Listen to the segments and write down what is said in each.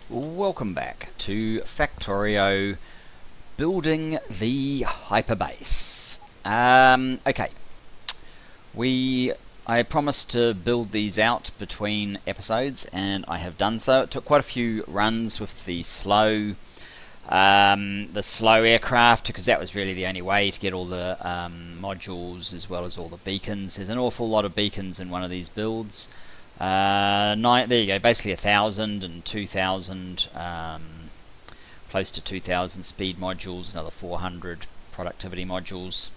Welcome back to Factorio building the Hyperbase. Okay, I promised to build these out between episodes, and I have done so. It took quite a few runs with the slow aircraft, because that was really the only way to get all the modules as well as all the beacons. There's an awful lot of beacons in one of these builds. There you go, basically 1,000 and 2,000, close to 2,000 speed modules, another 400 productivity modules.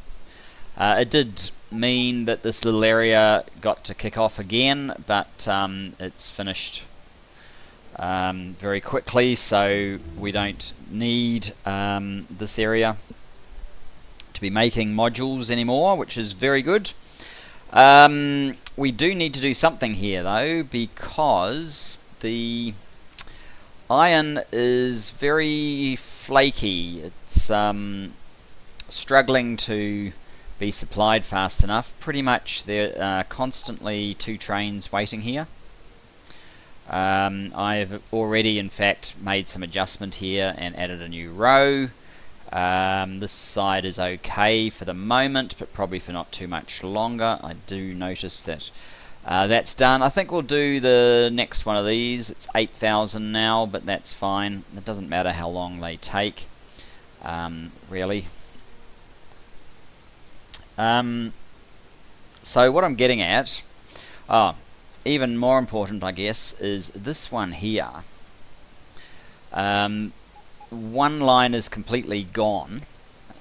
It did mean that this little area got to kick off again, but it's finished very quickly, so we don't need this area to be making modules anymore, which is very good. We do need to do something here though, because the iron is very flaky. It's struggling to be supplied fast enough. Pretty much there are constantly 2 trains waiting here. I've already in fact made some adjustment here and added a new row. This side is okay for the moment, but probably for not too much longer. I do notice that that's done. I think we'll do the next one of these. It's 8,000 now, but that's fine. It doesn't matter how long they take, really. So what I'm getting at, even more important I guess, is this one here. One line is completely gone,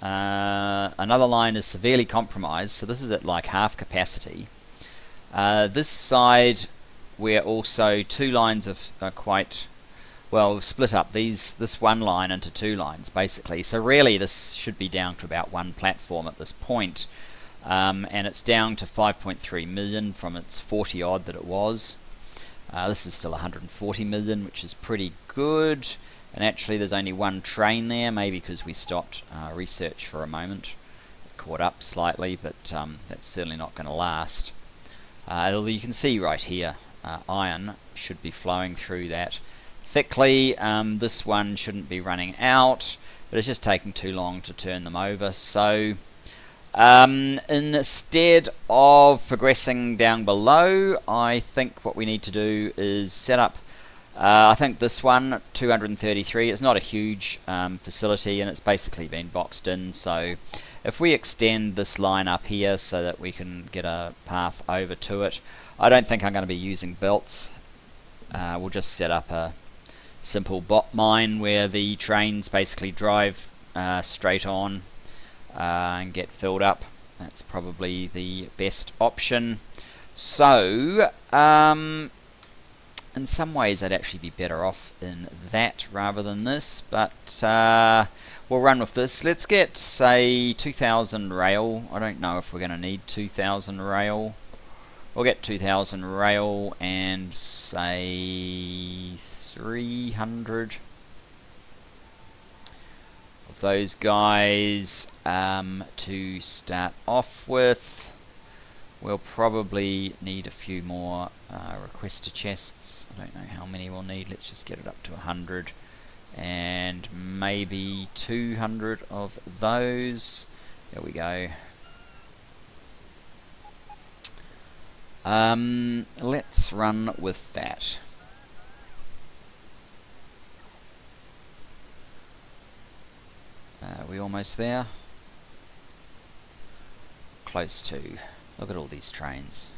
another line is severely compromised, so this is at like half capacity. This side, where also 2 lines are quite well split up, this one line into 2 lines basically, so really this should be down to about 1 platform at this point, and it's down to 5.3 million from its 40 odd that it was. This is still 140 million, which is pretty good. And actually there's only 1 train there, maybe because we stopped research for a moment. It caught up slightly, but that's certainly not going to last. Although you can see right here, iron should be flowing through that thickly. This one shouldn't be running out, but it's just taking too long to turn them over. So instead of progressing down below, I think what we need to do is set up I think this one, 233, it's not a huge facility, and it's basically been boxed in, so if we extend this line up here so that we can get a path over to it, I don't think I'm going to be using belts. We'll just set up a simple bot mine where the trains basically drive straight on and get filled up. That's probably the best option. So in some ways I'd actually be better off in that rather than this, but we'll run with this. Let's get, say, 2,000 rail. I don't know if we're going to need 2,000 rail. We'll get 2,000 rail and, say, 300 of those guys to start off with. We'll probably need a few more requester chests. I don't know how many we'll need. Let's just get it up to 100 and maybe 200 of those. There we go. Let's run with that. Are we almost there? Close to. Look at all these trains.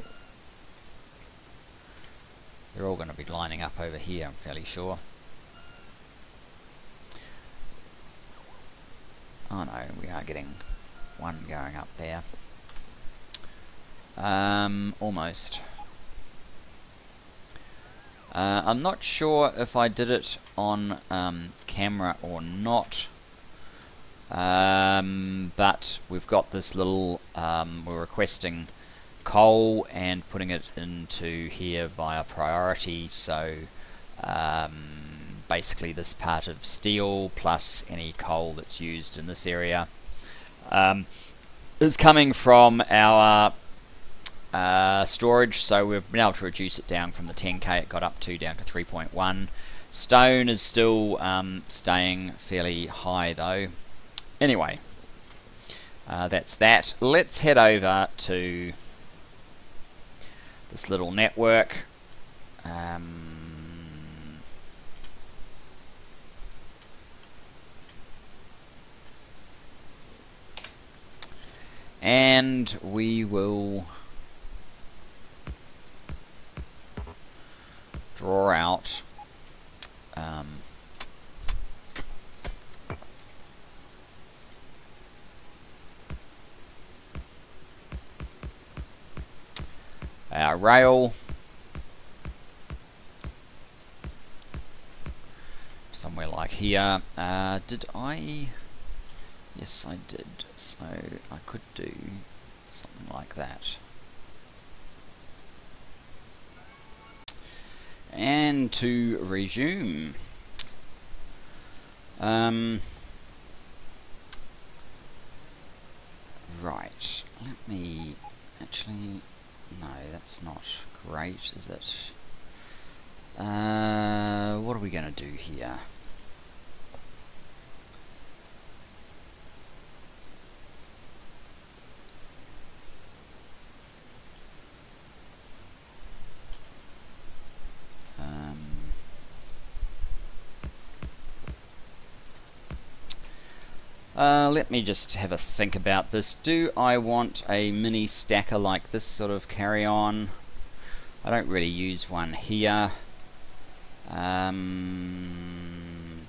They're all going to be lining up over here, I'm fairly sure. Oh no, we are getting one going up there. Almost. I'm not sure if I did it on camera or not. But we've got this little, we're requesting coal and putting it into here via priority, so basically this part of steel plus any coal that's used in this area is coming from our storage, so we've been able to reduce it down from the 10k it got up to down to 3.1. Stone is still staying fairly high though. Anyway, that's that. Let's head over to this little network. And we will draw out our rail somewhere like here. Did I? Yes, I did. So I could do something like that. And to resume. Right, let me actually, no, that's not great, is it? What are we going to do here? Let me just have a think about this. Do I want a mini stacker like this sort of carry on? I don't really use one here.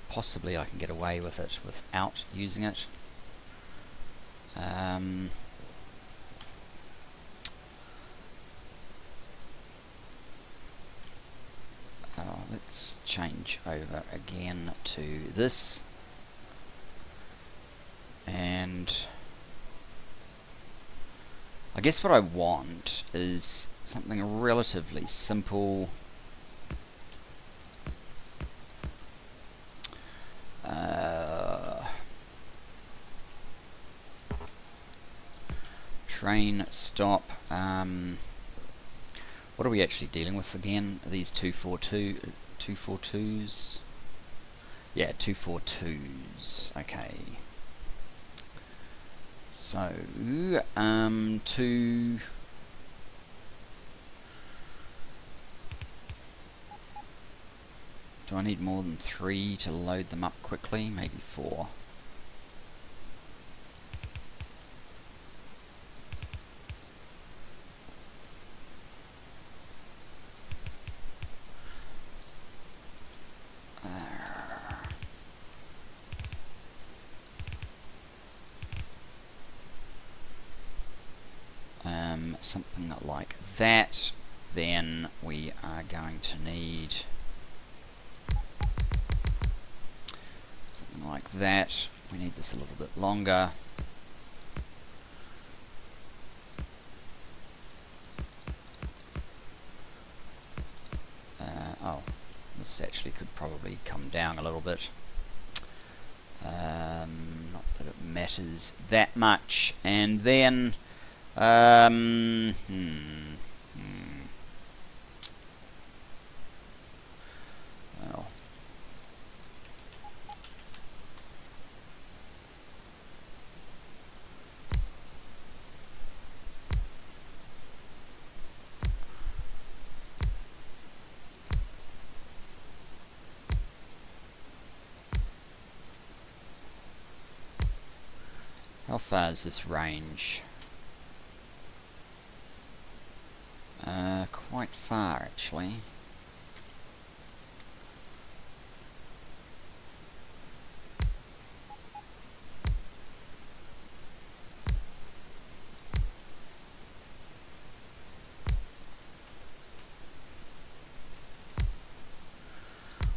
Possibly I can get away with it without using it. Let's change over again to this. And I guess what I want is something relatively simple. Train stop. What are we actually dealing with again? These 242s? Yeah, 242s. Okay. So, do I need more than 3 to load them up quickly? Maybe 4. Something like that. Then we are going to need something like that. We need this a little bit longer. Oh, this actually could probably come down a little bit. Not that it matters that much. And then well, how far is this range? Quite far actually.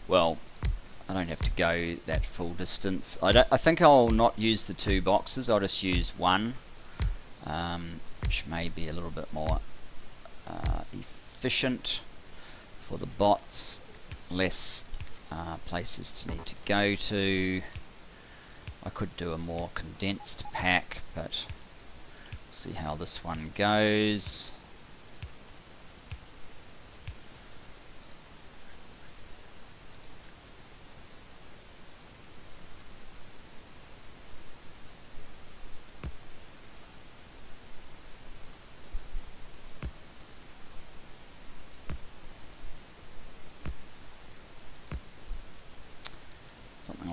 Well, I don't have to go that full distance. I think I'll not use the 2 boxes. I'll just use one, which may be a little bit more efficient for the bots. Less places to need to go to. I could do a more condensed pack, but we'll see how this one goes.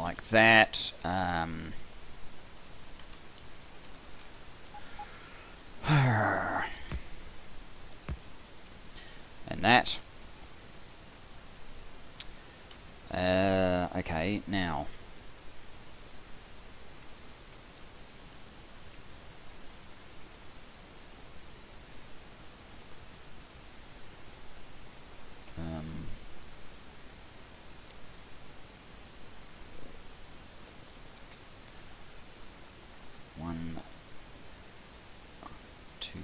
like that. And that. Okay, now. One, two,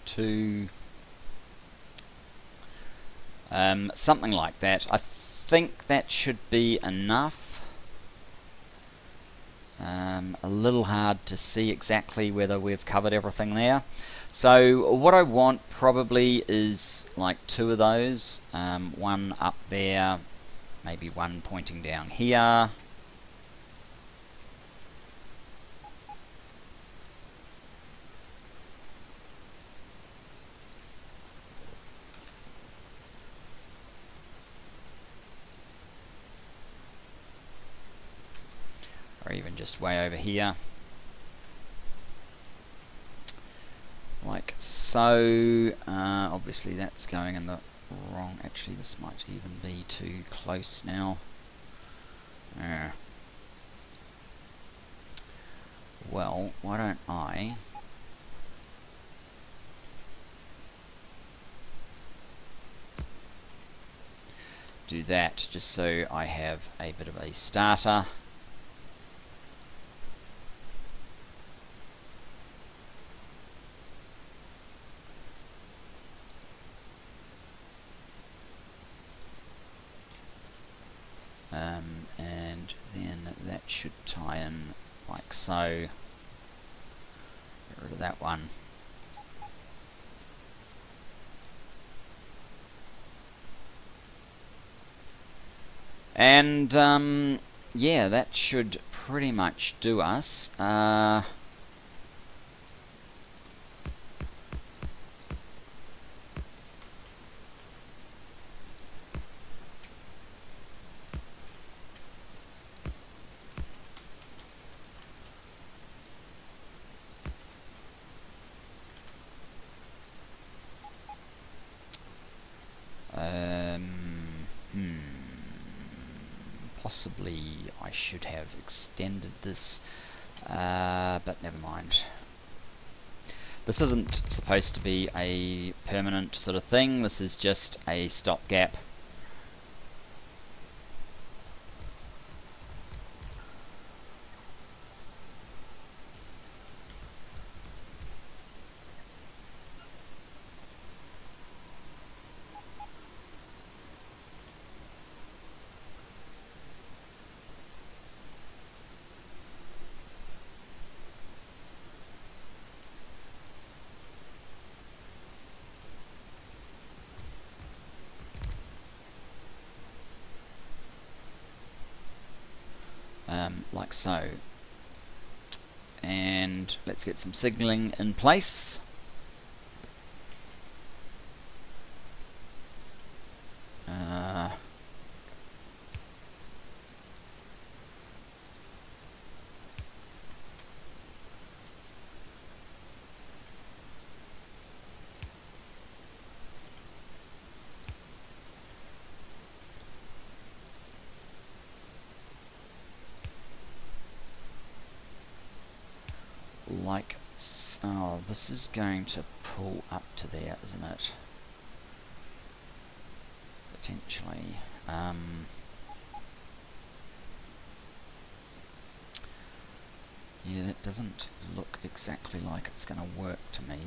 two, something like that. I think that should be enough. A little hard to see exactly whether we've covered everything there. So what I want probably is like 2 of those, one up there, maybe one pointing down here. Or even just way over here. Like so. Obviously that's going in the wrong. Actually, this might even be too close now. Well, why don't I do that just so I have a bit of a starter. And then that should tie in like so. Get rid of that one. And yeah, that should pretty much do us. Possibly I should have extended this, but never mind. This isn't supposed to be a permanent sort of thing, this is just a stopgap. Like so. And let's get some signaling in place. Like so. Oh, this is going to pull up to there, isn't it? Potentially. Yeah, that doesn't look exactly like it's going to work to me.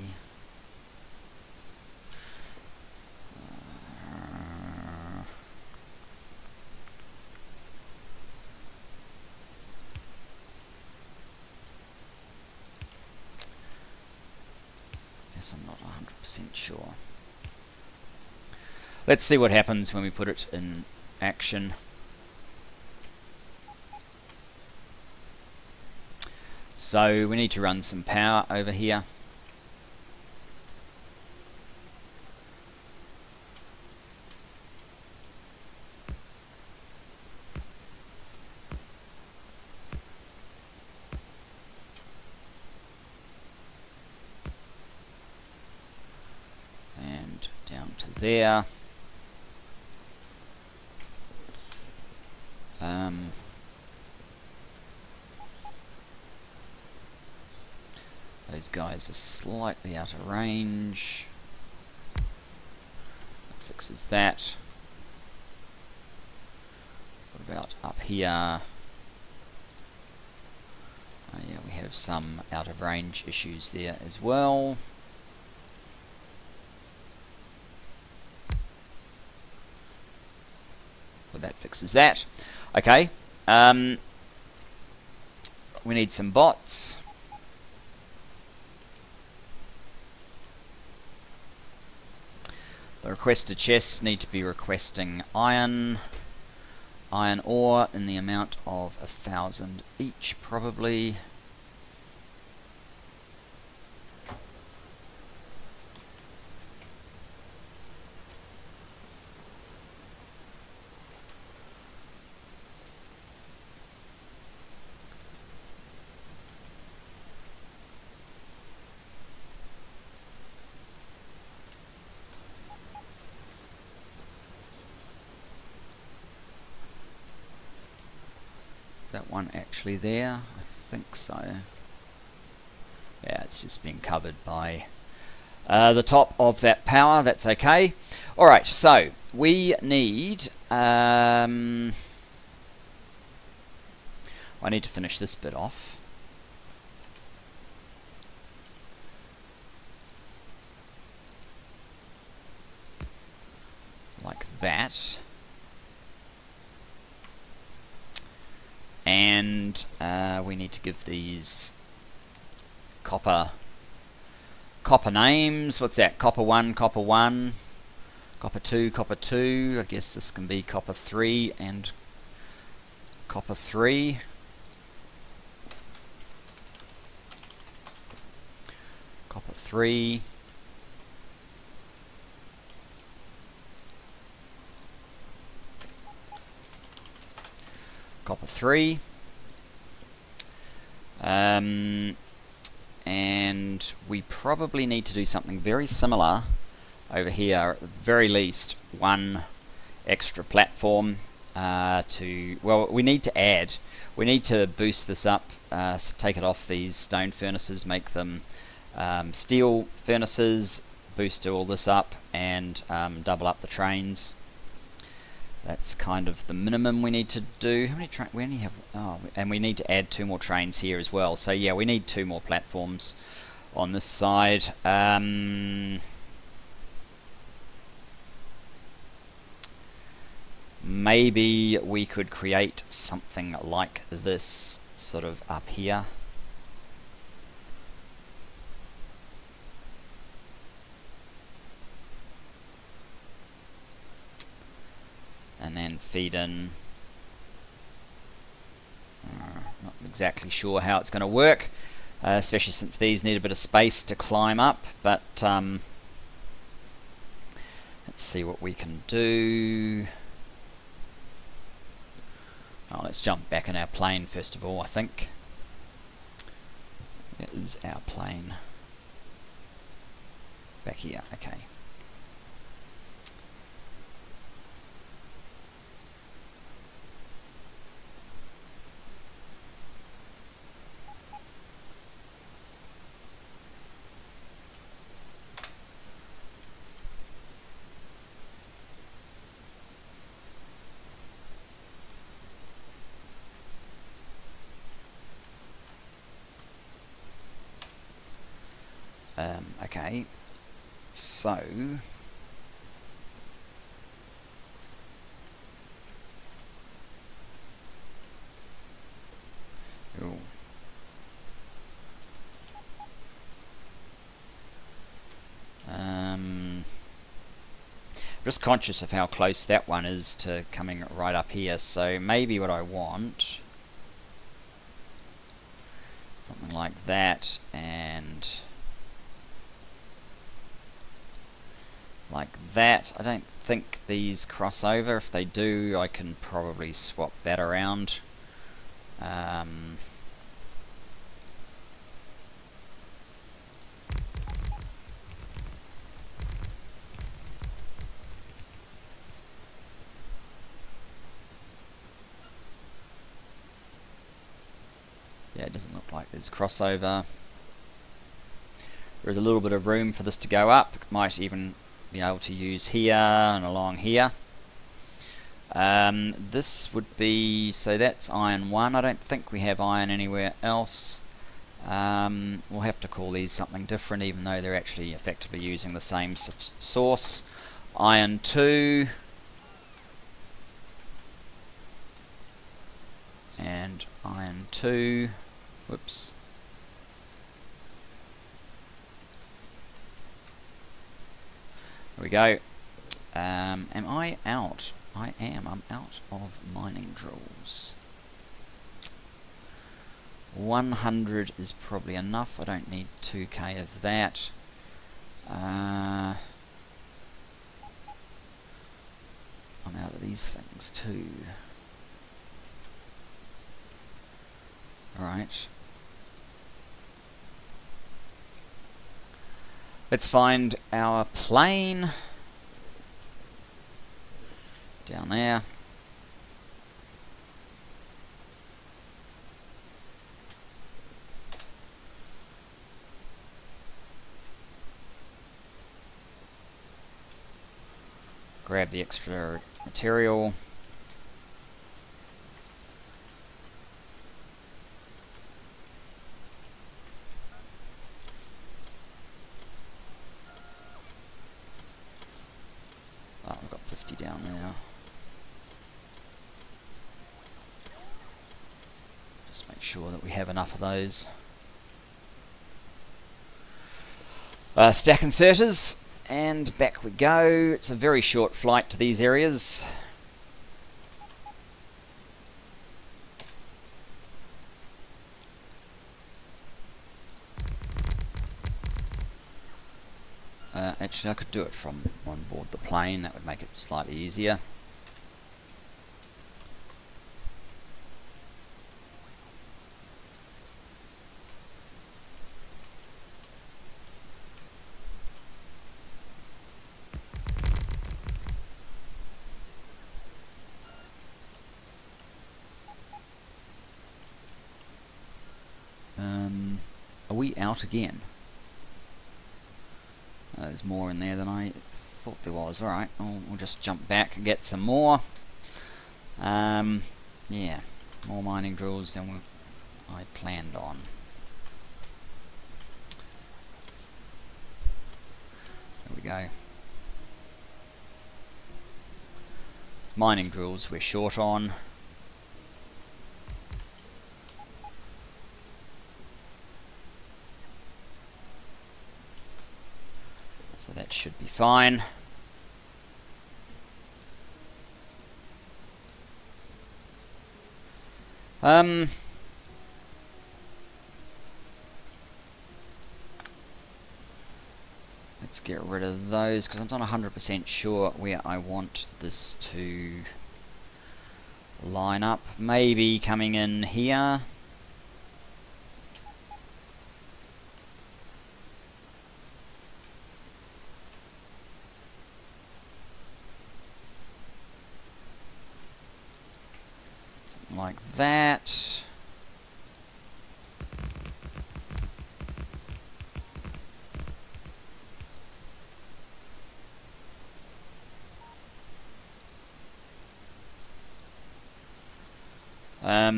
I'm not 100% sure. Let's see what happens when we put it in action. So we need to run some power over here. there. Those guys are slightly out of range. That fixes that. What about up here? Oh yeah, we have some out of range issues there as well. Well, that fixes that. Okay. We need some bots. The requested chests need to be requesting iron ore in the amount of 1,000 each, probably. That one actually there? I think so. Yeah, it's just being covered by the top of that power. That's okay. Alright, so we need I need to finish this bit off. Like that. And we need to give these copper names. What's that? Copper 1, copper 1, copper 2, copper 2. I guess this can be copper 3 and copper 3. Copper 3. Copper 3. And we probably need to do something very similar over here, at the very least one extra platform well, we need to boost this up, take it off these stone furnaces, make them steel furnaces, boost all this up, and double up the trains. That's kind of the minimum we need to do. How many trains? We only have... Oh, and we need to add 2 more trains here as well. So yeah, we need 2 more platforms on this side. Maybe we could create something like this sort of up here. And then feed in. Not exactly sure how it's going to work, especially since these need a bit of space to climb up, but let's see what we can do. Oh, let's jump back in our plane first of all, I think. That is our plane. Back here, okay. Okay, so just conscious of how close that one is to coming right up here, so maybe what I want, something like that, and like that. I don't think these cross over. If they do, I can probably swap that around. it doesn't look like there's crossover. There's a little bit of room for this to go up. Might even be able to use here and along here. This would be, so that's iron 1. I don't think we have iron anywhere else. We'll have to call these something different, even though they're actually effectively using the same source. Iron 2 and iron 2. Whoops. There we go. Am I out? I am. I'm out of mining drills. 100 is probably enough. I don't need 2k of that. I'm out of these things too. Alright. Let's find our plane. Down there. Grab the extra material. Oh, we've got 50 down there. Just make sure that we have enough of those. Stack inserters. And back we go. It's a very short flight to these areas. Actually, I could do it from on board the plane. That would make it slightly easier. Are we out again? There's more in there than I thought there was. Alright, we'll just jump back and get some more. Yeah, more mining drills than I planned on. There we go. It's mining drills we're short on. So that should be fine. Let's get rid of those because I'm not 100% sure where I want this to line up. Maybe coming in here. Like that. I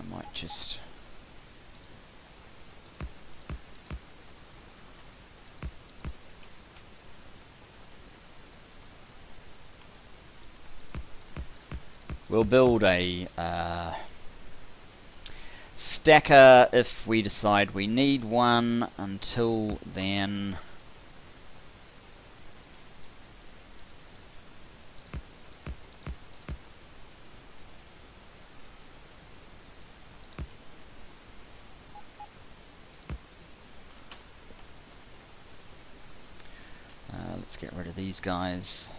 might just we'll build a stacker if we decide we need one. Until then, let's get rid of these guys.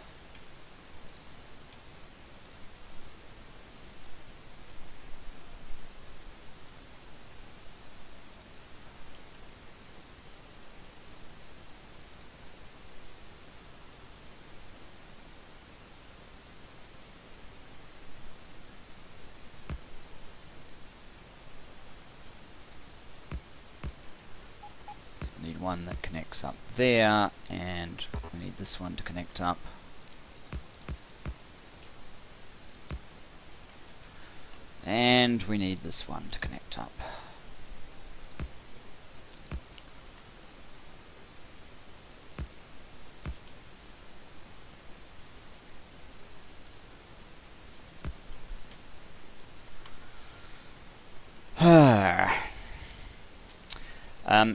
need one that connects up there, and we need this one to connect up. And we need this one to connect up.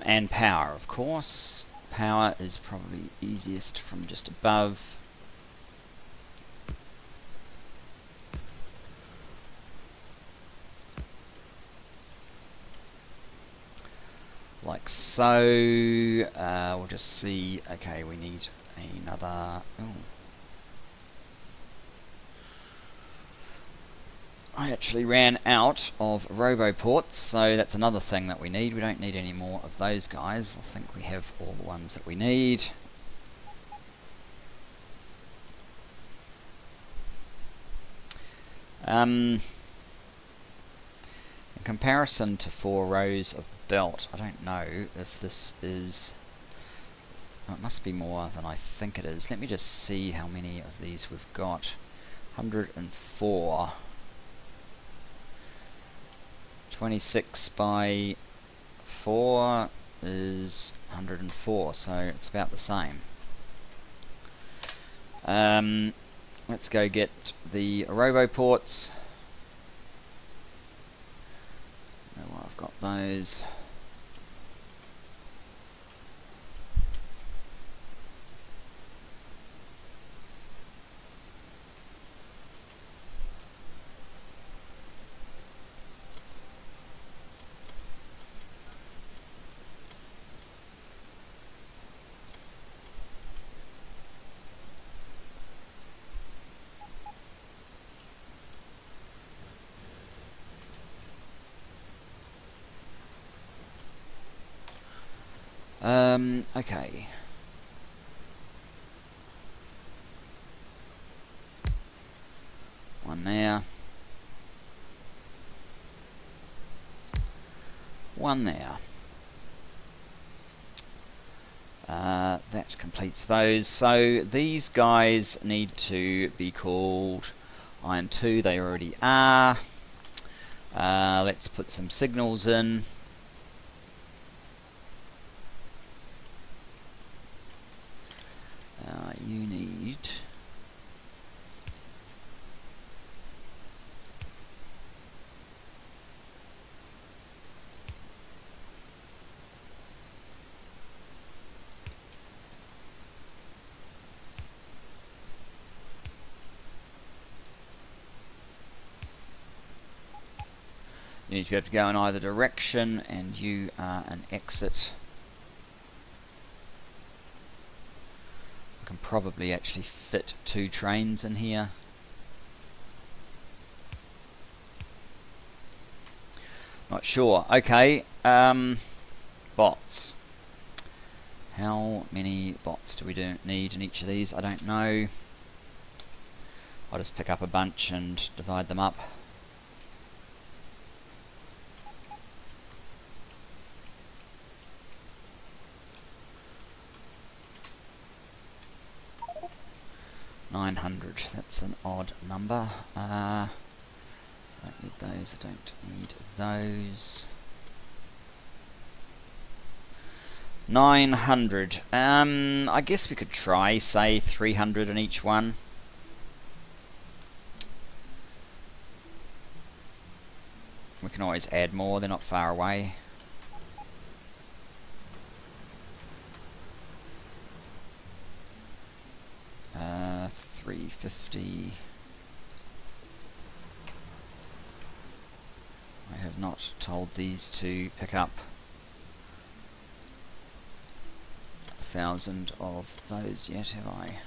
And power, of course. Power is probably easiest from just above. Like so. We'll just see. Okay, we need another. Ooh. I actually ran out of roboports, so that's another thing that we need. We don't need any more of those guys. I think we have all the ones that we need. In comparison to 4 rows of belt, I don't know if this is... Oh, it must be more than I think it is. Let me just see how many of these we've got. 104. 26 by 4 is 104, so it's about the same. Let's go get the roboports. Oh, I've got those. Okay. One there. One there. That completes those. So these guys need to be called Iron 2. They already are. Let's put some signals in. You need to be able to go in either direction, and you are an exit. I can probably actually fit 2 trains in here. Not sure. Okay, bots. How many bots do we need in each of these? I don't know. I'll just pick up a bunch and divide them up. $900. That's an odd number. I don't need those. I don't need those. 900. I guess we could try, say, 300 in each one. We can always add more. They're not far away. Uh, 350. I have not told these to pick up 1,000 of those yet, have I?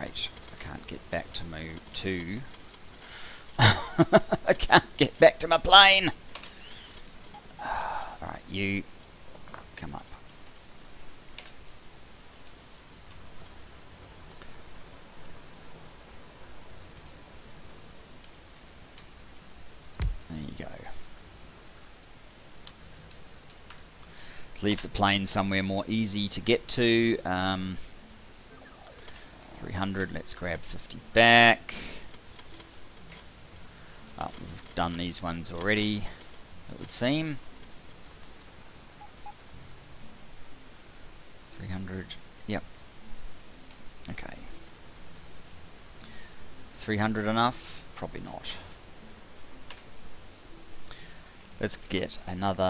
great. I can't get back to I can't get back to my plane! Alright, you come up. There you go. Leave the plane somewhere more easy to get to. 300, let's grab 50 back. Oh, we've done these ones already, it would seem. 300, yep. Okay. 300 enough? Probably not. Let's get another,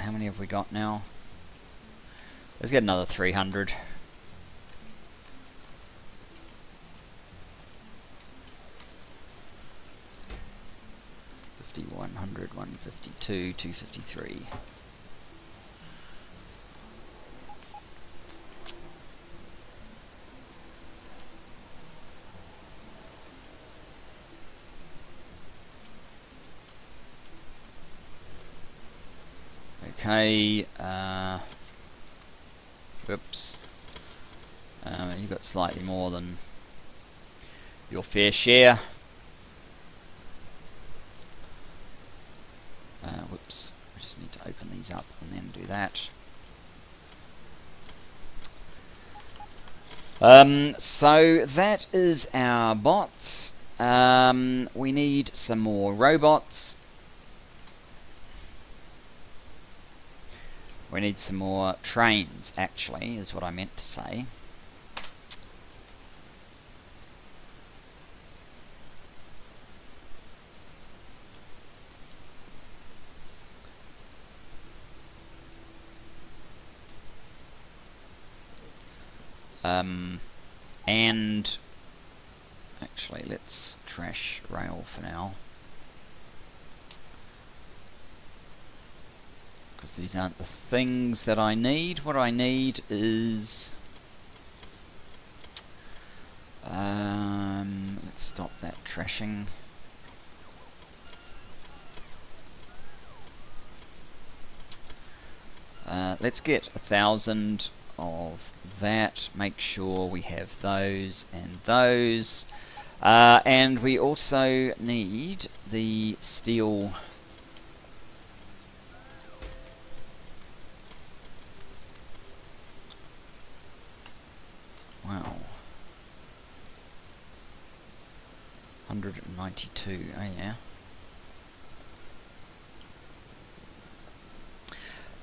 how many have we got now? Let's get another 300. $50, 100, 152, 253. Okay, whoops. You got slightly more than your fair share. Whoops, I just need to open these up and then do that. So that is our bots. We need some more robots. We need some more trains, actually, is what I meant to say. And actually, let's trash rail for now, because these aren't the things that I need. What I need is let's stop that trashing. Let's get 1,000 of that. Make sure we have those and those, and we also need the steel. Wow, 192. Oh yeah.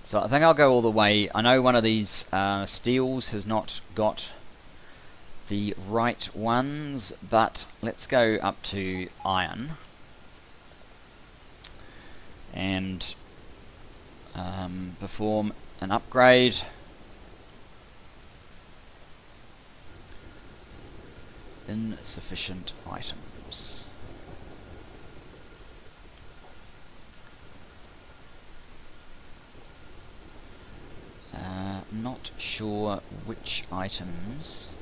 So I think I'll go all the way. I know one of these steels has not got the right ones, but let's go up to iron and perform an upgrade. Insufficient items. Not sure which items.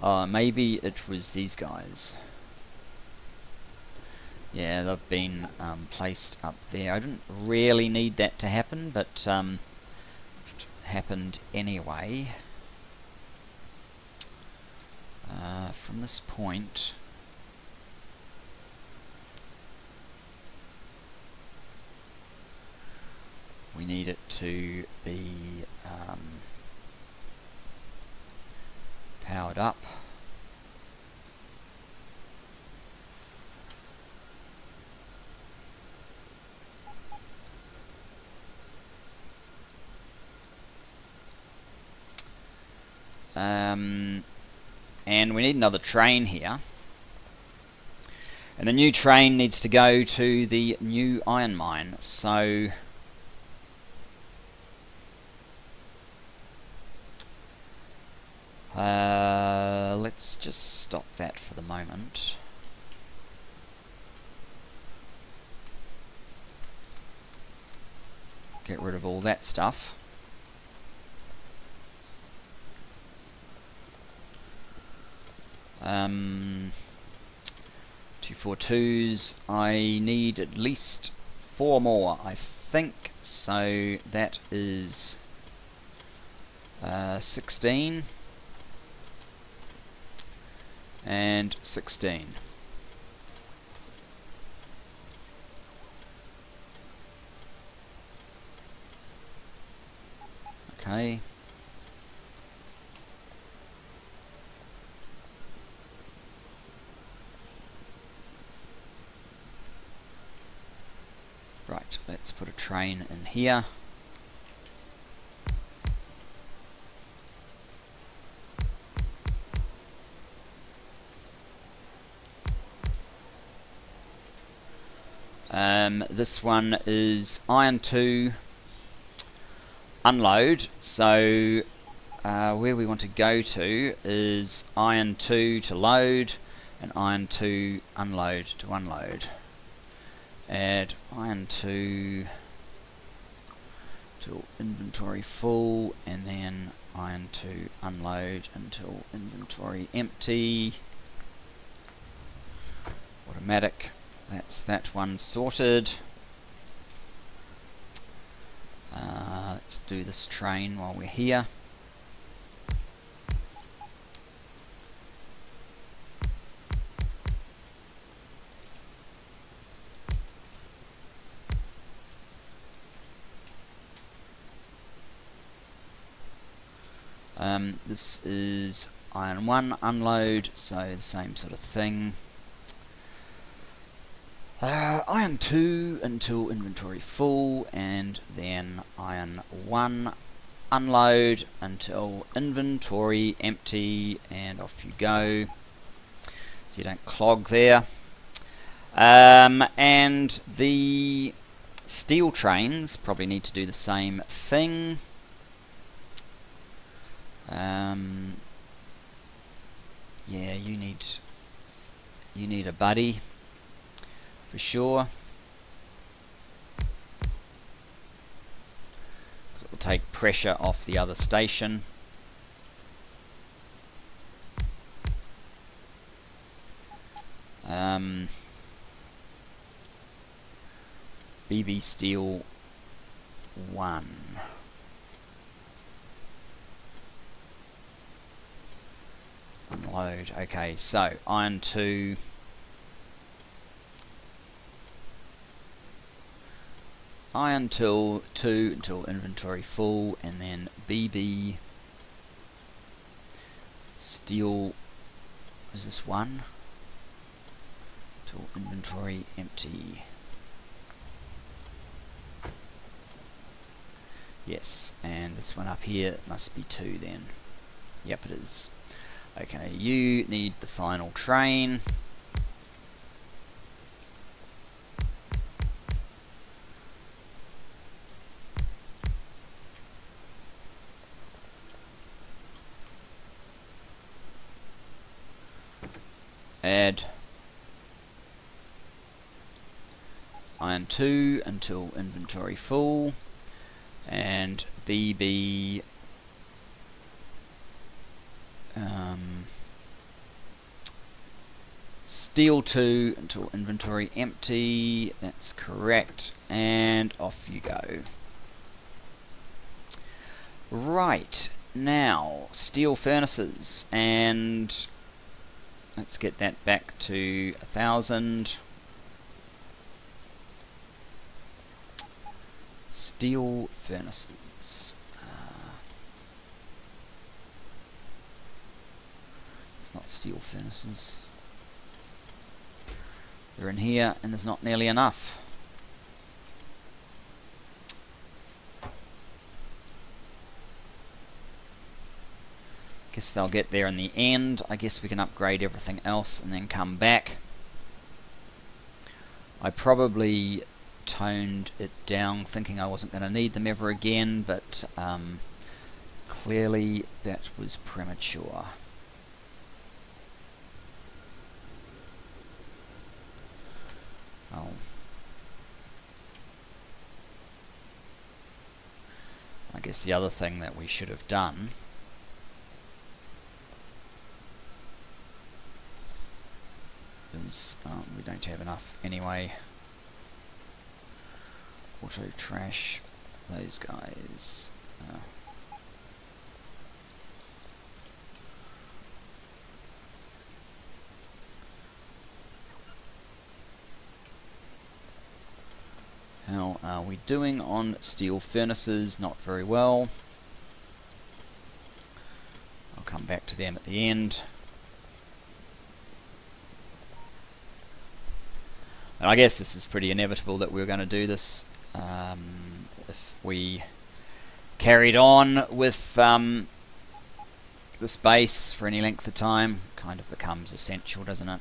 Maybe it was these guys. Yeah, they've been placed up there. I didn't really need that to happen, but it happened anyway. From this point, we need it to be powered up. And we need another train here. And the new train needs to go to the new iron mine. So let's just stop that for the moment. Get rid of all that stuff. 242s. I need at least 4 more, I think. So that is 16 and 16. Okay. Right, let's put a train in here. This one is iron 2 unload, so where we want to go to is iron 2 to load and iron 2 unload to unload. Add iron 2 till inventory full, and then iron 2 unload until inventory empty. Automatic. That's that one sorted. Let's do this train while we're here. This is iron 1 unload, so the same sort of thing. Iron 2 until inventory full, and then iron 1 unload until inventory empty, and off you go, so you don't clog there. And the steel trains probably need to do the same thing. Yeah, you need a buddy for sure. It will take pressure off the other station. BB Steel 1. Unload. Okay, so iron 2. Iron 2 until inventory full, and then BB Steel, is this 1? Till inventory empty. Yes, and this one up here must be 2 then. Yep, it is. Okay, you need the final train. Add iron 2 until inventory full, and BB Steel 2 until inventory empty. That's correct, and off you go. Right, now steel furnaces, and let's get that back to 1,000. Steel furnaces. It's not steel furnaces. They're in here, and there's not nearly enough. Guess they'll get there in the end. I guess we can upgrade everything else and then come back. I probably toned it down thinking I wasn't going to need them ever again, but clearly that was premature. Oh. I guess the other thing that we should have done because we don't have enough anyway. Auto trash those guys. How are we doing on steel furnaces? Not very well. I'll come back to them at the end. And I guess this was pretty inevitable that we were going to do this. If we carried on with this base for any length of time, kind of becomes essential, doesn't it?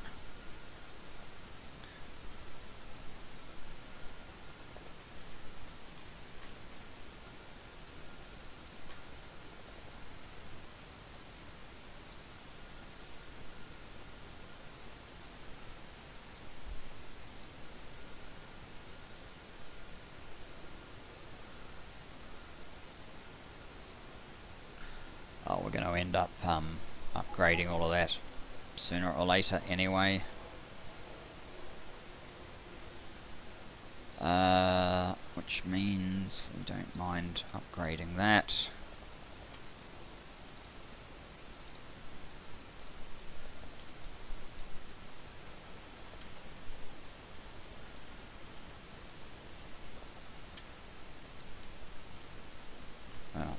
Oh, we're going to end up upgrading all of that sooner or later anyway. Which means we don't mind upgrading that.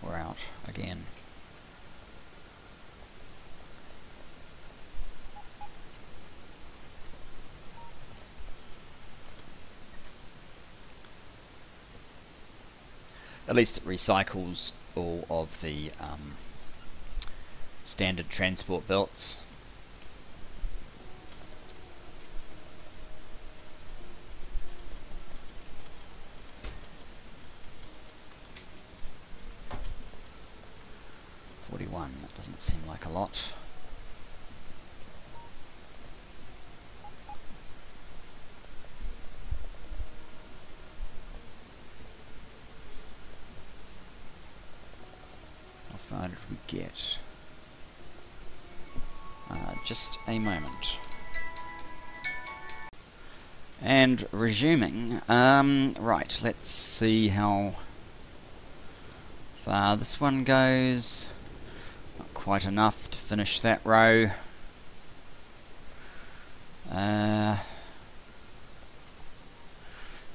We're out again. At least it recycles all of the standard transport belts. That doesn't seem like a lot. How far did we get? Just a moment. And resuming. Right, let's see how far this one goes. Not quite enough to finish that row.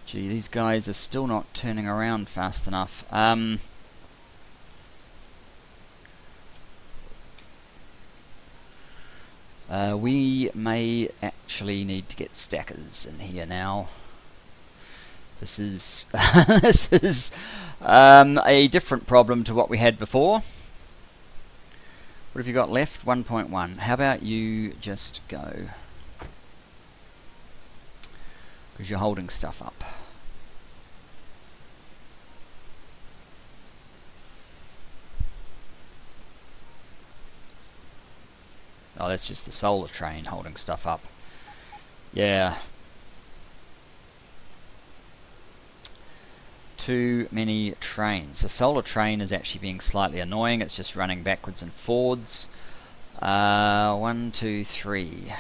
Gee, these guys are still not turning around fast enough. We may actually need to get stackers in here now. This is this is a different problem to what we had before. What have you got left? 1.1. How about you just go? Because you're holding stuff up. Oh, that's just the solar train holding stuff up. Yeah. Too many trains. The solar train is actually being slightly annoying. It's just running backwards and forwards. 1, 2, 3.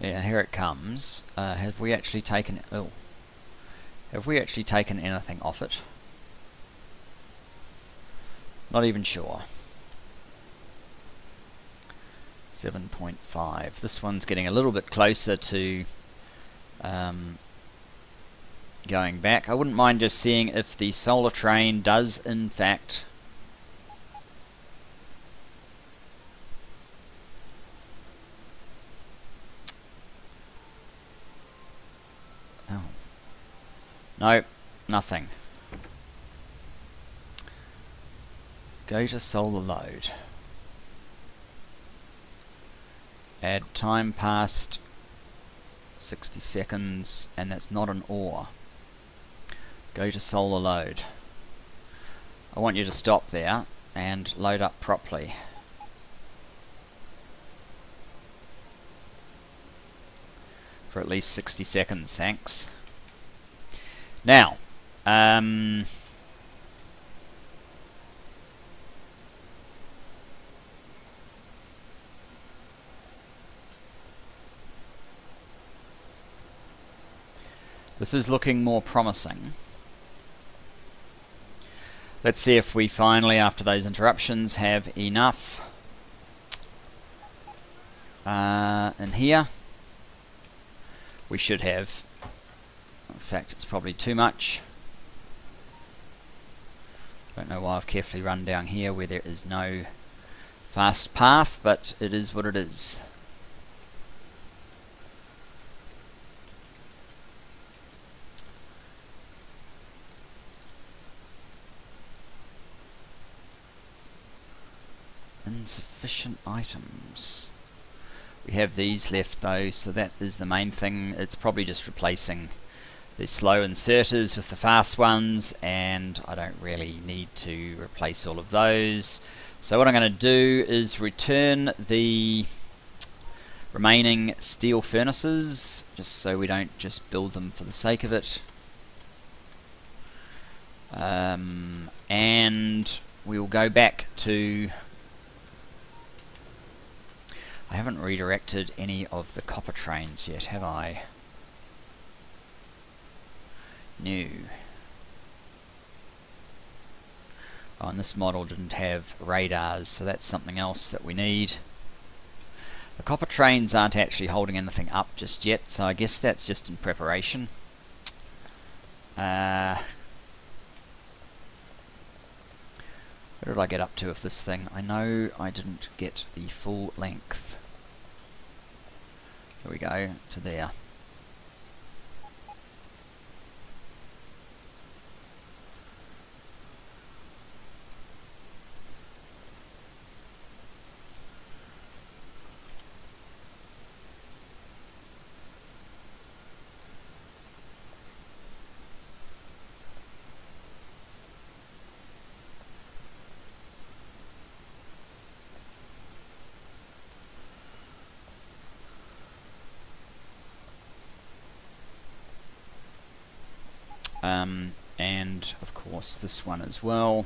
Yeah, here it comes. Have we actually taken... Oh. Have we actually taken anything off it? Not even sure. 7.5. This one's getting a little bit closer to going back. I wouldn't mind just seeing if the solar train does in fact no, nothing. Go to solar load. Add time past 60 seconds, and that's not an ore. Go to solar load. I want you to stop there and load up properly. For at least 60 seconds, thanks. Now, this is looking more promising. Let's see if we finally, after those interruptions, have enough in here. We should have. In fact, it's probably too much. Don't know why I've carefully run down here where there is no fast path, but it is what it is. Insufficient items. We have these left though, so that is the main thing. It's probably just replacing the slow inserters with the fast ones, and I don't really need to replace all of those. So what I'm going to do is return the remaining steel furnaces, just so we don't just build them for the sake of it. And we'll go back to... I haven't redirected any of the copper trains yet, have I? No. Oh, and this model didn't have radars, so that's something else that we need. The copper trains aren't actually holding anything up just yet, so I guess that's just in preparation. Where did I get up to with this thing? I know I didn't get the full length. There we go, to there. And of course this one as well.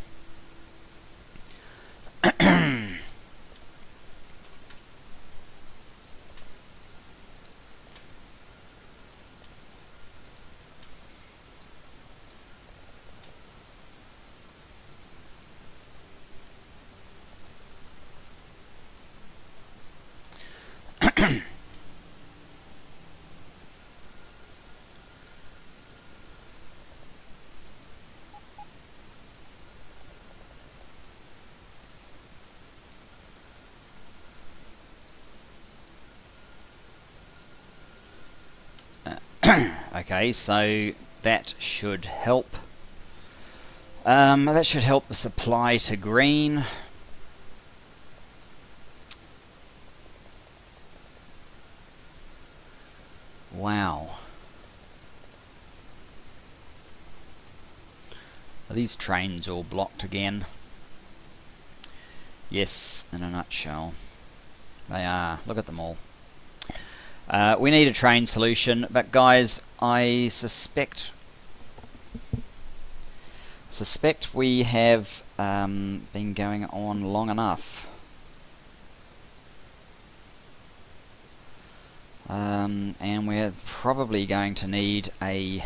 Okay, so that should help. That should help the supply to green. Wow. Are these trains all blocked again? Yes, in a nutshell. They are. Look at them all. We need a train solution, but guys, I suspect we have been going on long enough. And we're probably going to need a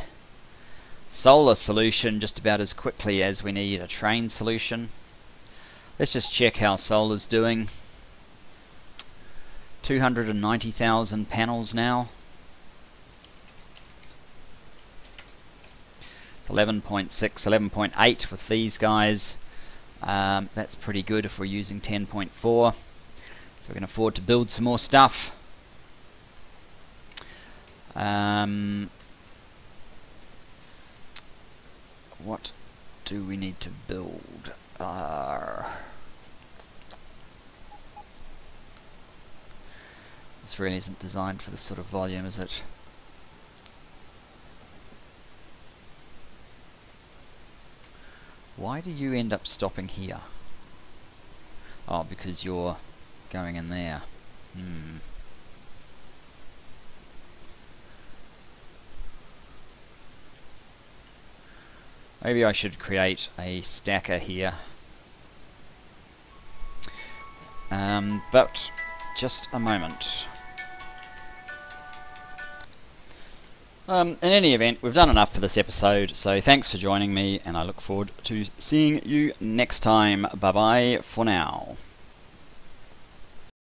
solar solution just about as quickly as we need a train solution. Let's just check how solar's doing. 290,000 panels now. It's 11.6, 11.8 with these guys. That's pretty good if we're using 10.4. So we can afford to build some more stuff. What do we need to build? This really isn't designed for this sort of volume, is it? Why do you end up stopping here? Oh, because you're going in there. Maybe I should create a stacker here. But just a moment. In any event, we've done enough for this episode, so thanks for joining me, and I look forward to seeing you next time. Bye bye for now.